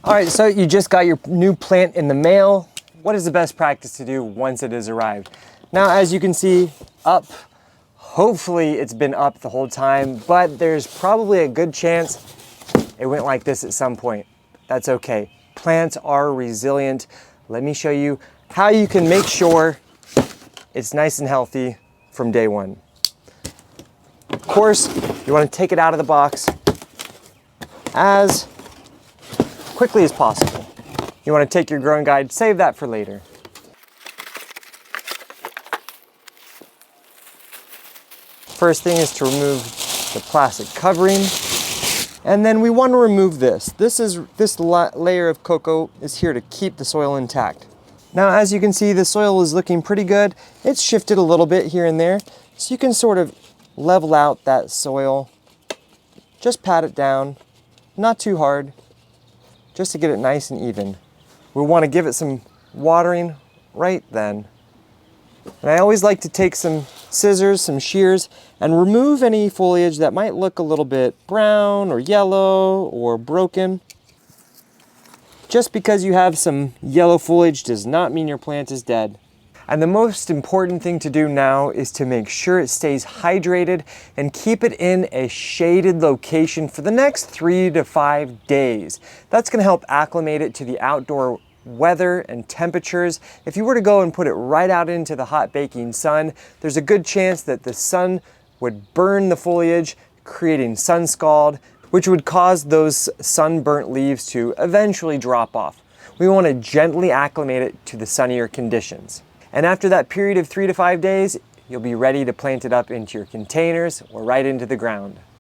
All right, so you just got your new plant in the mail. What is the best practice to do once it has arrived? Now, as you can see, up, hopefully it's been up the whole time, but there's probably a good chance it went like this at some point. That's okay. Plants are resilient. Let me show you how you can make sure it's nice and healthy from day one. Of course, you want to take it out of the box as quickly as possible. You want to take your growing guide, save that for later. First thing is to remove the plastic covering, and then we want to remove this. This layer of cocoa is here to keep the soil intact. Now, as you can see, the soil is looking pretty good. It's shifted a little bit here and there, so you can sort of level out that soil. Just pat it down, not too hard, just to get it nice and even. We want to give it some watering right then. And I always like to take some scissors, some shears, and remove any foliage that might look a little bit brown or yellow or broken. Just because you have some yellow foliage does not mean your plant is dead. And the most important thing to do now is to make sure it stays hydrated and keep it in a shaded location for the next 3 to 5 days. That's going to help acclimate it to the outdoor weather and temperatures. If you were to go and put it right out into the hot baking sun, there's a good chance that the sun would burn the foliage, creating sun scald, which would cause those sunburnt leaves to eventually drop off. We want to gently acclimate it to the sunnier conditions. And after that period of 3 to 5 days, you'll be ready to plant it up into your containers or right into the ground.